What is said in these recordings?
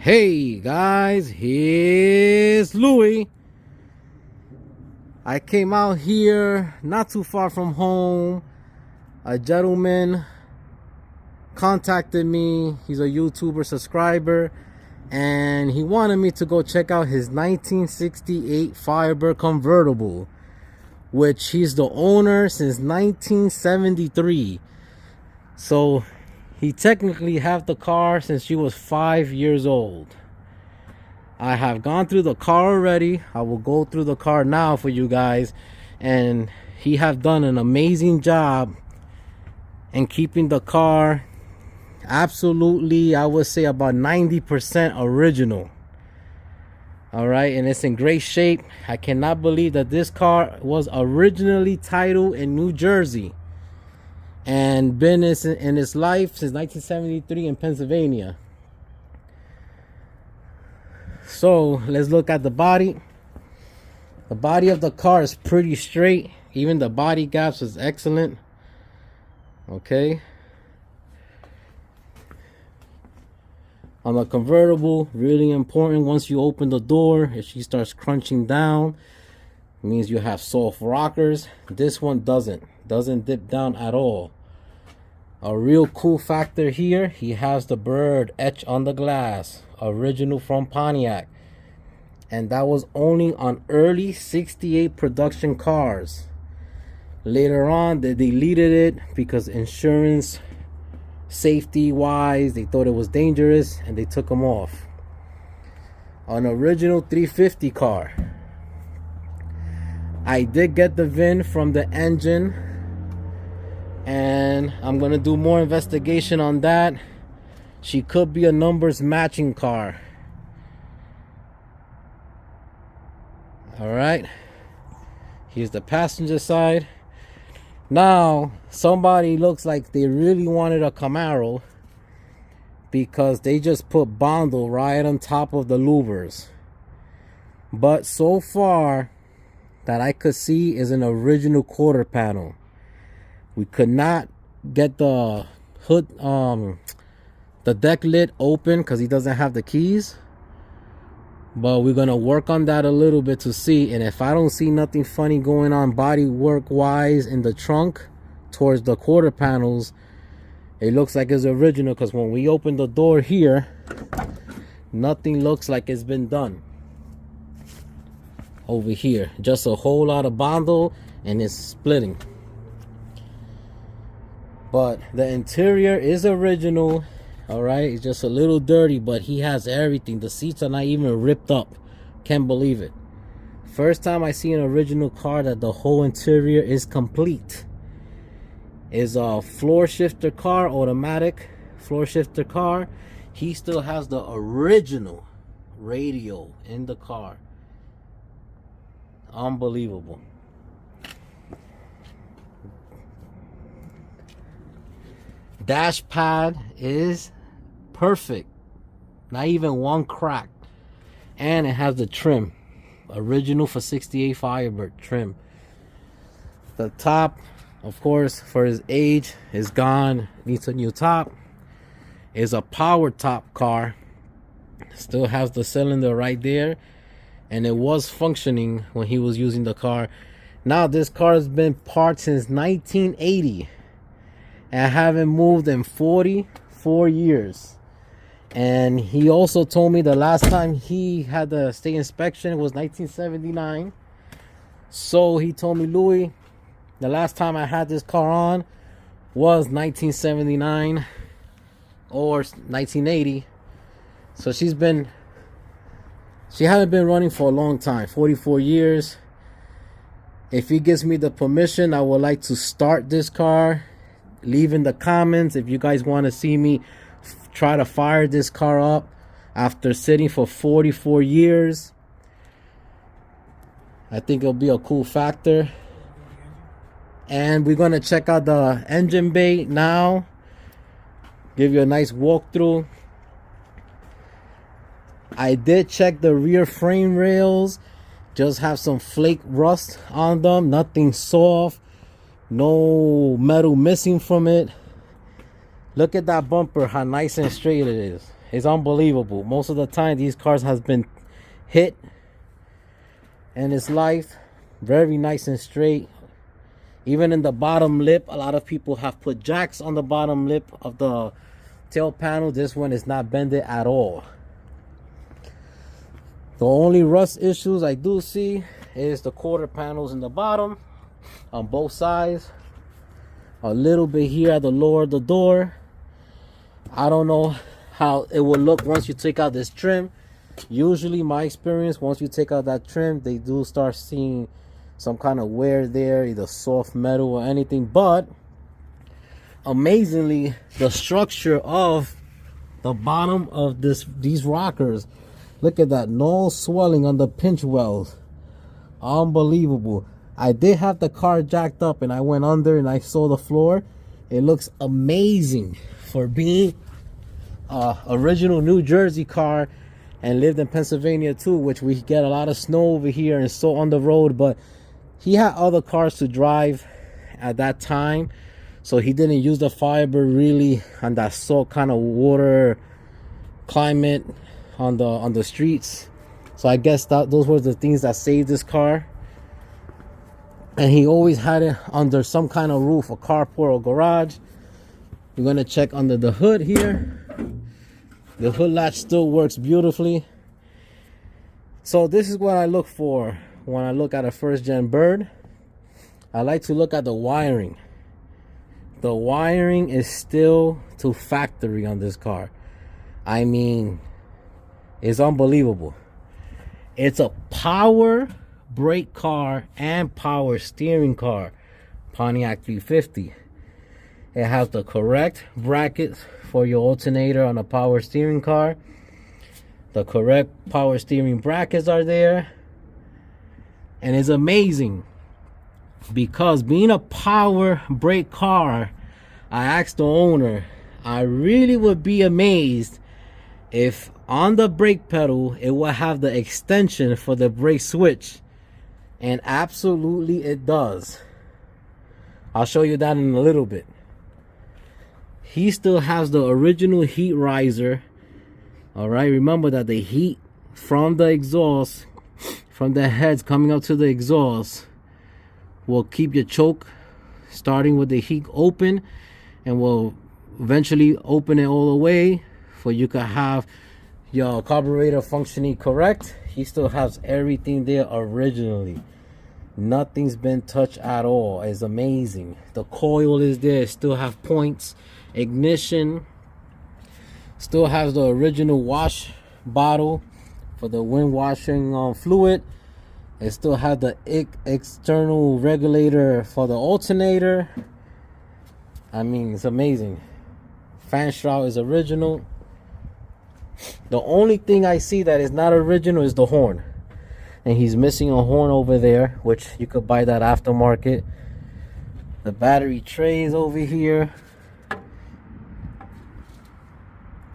Hey guys, here's Louis. I came out here not too far from home. A gentleman contacted me. He's a YouTuber subscriber, and he wanted me to go check out his 1968 Firebird convertible, which he's the owner since 1973. So he technically had the car since she was 5 years old. I have gone through the car already. I will go through the car now for you guys, and he have done an amazing job in keeping the car absolutely, I would say, about 90% original. All right, and it's in great shape. I cannot believe that this car was originally titled in New Jersey and been in its life since 1973 in Pennsylvania. So let's look at the body. The body of the car is pretty straight. Even the body gaps is excellent. Okay. On the convertible, really important, once you open the door, if she starts crunching down, it means you have soft rockers. This one doesn't dip down at all. A real cool factor here, he has the bird etched on the glass, original from Pontiac, and that was only on early 68 production cars. Later on they deleted it because insurance, safety wise, they thought it was dangerous and they took them off. An original 350 car. I did get the VIN from the engine, and I'm gonna do more investigation on that. She could be a numbers matching car. All right, here's the passenger side. Now somebody looks like they really wanted a Camaro because they just put Bondo right on top of the louvers, but so far that I could see is an original quarter panel. We could not get the hood, the deck lid open because he doesn't have the keys, but we're gonna work on that a little bit to see. And if I don't see nothing funny going on body work wise in the trunk towards the quarter panels, it looks like it's original, because when we open the door here, nothing looks like it's been done over here. Just a whole lot of Bondo, and it's splitting. But the interior is original. All right, it's just a little dirty, but he has everything. The seats are not even ripped up. Can't believe it. First time I see an original car that the whole interior is complete. Is a floor shifter car, automatic floor shifter car. He still has the original radio in the car. Unbelievable. Dash pad is perfect, not even one crack, and it has the trim, original for 68 Firebird trim. The top, of course, for his age, is gone, needs a new top. Is a power top car, still has the cylinder right there, and it was functioning when he was using the car. Now this car has been parked since 1980 and haven't moved in 44 years. And he also told me the last time he had the state inspection was 1979. So he told me, Louis, the last time I had this car on was 1979 or 1980. So she hasn't been running for a long time, 44 years. If he gives me the permission, I would like to start this car. Leave in the comments if you guys want to see me try to fire this car up after sitting for 44 years. I think it'll be a cool factor. And we're going to check out the engine bay now. Give you a nice walkthrough. I did check the rear frame rails. Just have some flake rust on them. Nothing soft. No metal missing from it. Look at that bumper, how nice and straight it is. is unbelievable. Most of the time these cars has been hit in its life. Very nice and straight. Even in the bottom lip, a lot of people have put jacks on the bottom lip of the tail panel. This one is not bended at all. The only rust issues I do see is the quarter panels in the bottom on both sides. A little bit here at the lower of the door. I don't know how it will look once you take out this trim. Usually my experience, once you take out that trim, they do start seeing some kind of wear there, either soft metal or anything. But amazingly, the structure of the bottom of these rockers, look at that, no swelling on the pinch wells. Unbelievable. I did have the car jacked up and I went under and I saw the floor. It looks amazing for being original New Jersey car, and lived in Pennsylvania too, which we get a lot of snow over here and so on the road. But he had other cars to drive at that time, so he didn't use the firebird really on that salt kind of water climate on the streets. So I guess those were the things that saved this car. And he always had it under some kind of roof, a carport or garage. We're gonna check under the hood here. The hood latch still works beautifully. So this is what I look for when I look at a first gen bird. I like to look at the wiring. The wiring is still to factory on this car. I mean, it's unbelievable. It's a power brake car and power steering car, Pontiac 350. It has the correct brackets for your alternator on a power steering car. The correct power steering brackets are there. And it's amazing because being a power brake car, I asked the owner, I really would be amazed if on the brake pedal it will have the extension for the brake switch. And absolutely it does. I'll show you that in a little bit. He still has the original heat riser. All right, remember that the heat from the exhaust, from the heads coming up to the exhaust, will keep your choke starting with the heat open, and will eventually open it all the way for you can have your carburetor functioning correct. He still has everything there originally. Nothing's been touched at all. It's amazing. The coil is there, still have points. Ignition still has the original wash bottle for the wind washing fluid. It still has the external regulator for the alternator. I mean, it's amazing. Fan shroud is original. The only thing I see that is not original is the horn, and he's missing a horn over there, which you could buy that aftermarket. The battery tray is over here.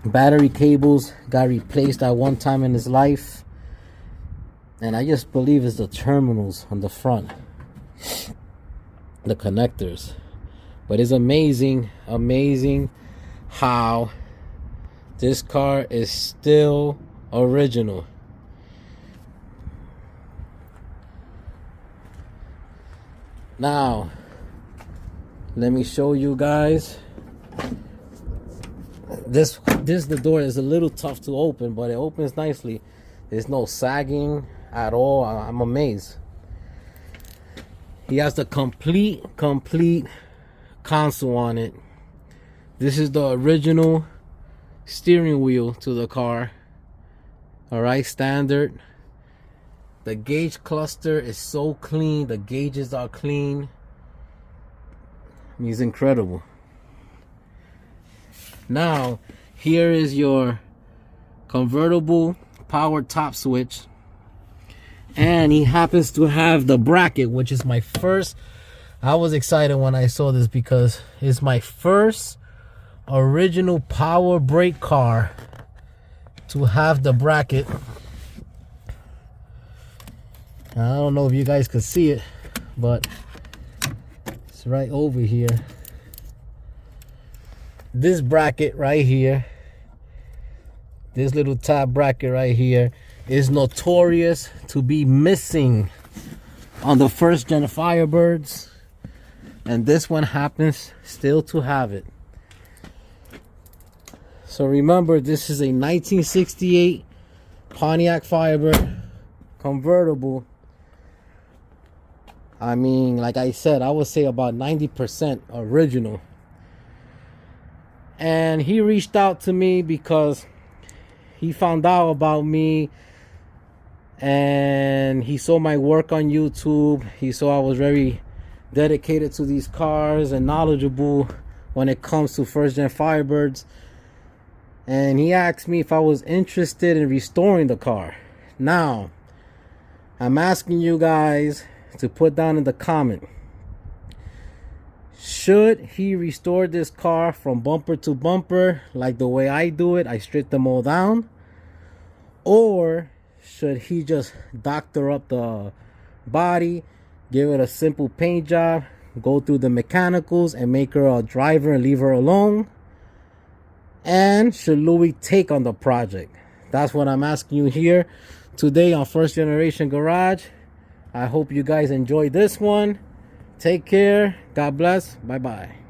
Battery cables got replaced at one time in his life, and I just believe it's the terminals on the front, the connectors. But it's amazing how this car is still original. Now let me show you guys. The door is a little tough to open, but it opens nicely. There's no sagging at all. I'm amazed. He has the complete console on it. This is the original steering wheel to the car. All right, standard. The gauge cluster is so clean. The gauges are clean. He's incredible. Now, here is your convertible power top switch. And he happens to have the bracket, which is my first. I was excited when I saw this because it's my first original power brake car to have the bracket. I don't know if you guys could see it, but it's right over here. This bracket right here This little tab bracket right here is notorious to be missing on the first gen Firebirds, and this one happens still to have it. So remember, this is a 1968 Pontiac Firebird convertible. I mean, like I said, I would say about 90% original. And he reached out to me because he found out about me and he saw my work on YouTube. He saw I was very dedicated to these cars and knowledgeable when it comes to first gen Firebirds. And he asked me if I was interested in restoring the car. Now, I'm asking you guys to put down in the comment, should he restore this car from bumper to bumper like the way I do it? I strip them all down. Or should he just doctor up the body, give it a simple paint job, go through the mechanicals and make her a driver and leave her alone? And should Louis take on the project? That's what I'm asking you here today on First Generation Garage. I hope you guys enjoyed this one. Take care. God bless. Bye-bye.